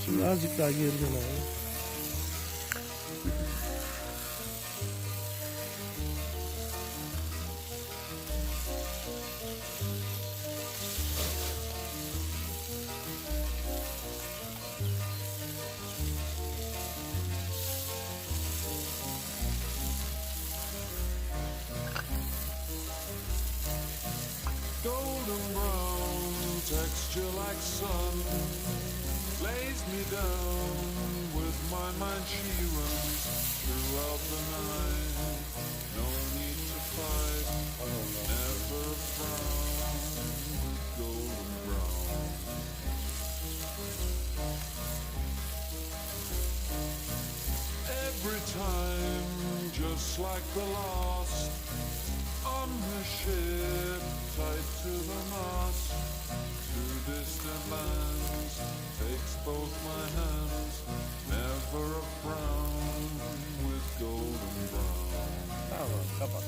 Şimdi azıcık daha geriden abi. Golden brown texture like sun lays me down. With my mind she runs throughout the night. No need to fight, never a frown. Golden brown. Every time, just like the last, on her ship, tied to the mast, to distant lands, takes both my hands, never a frown, with golden brown. Tamam, kapat.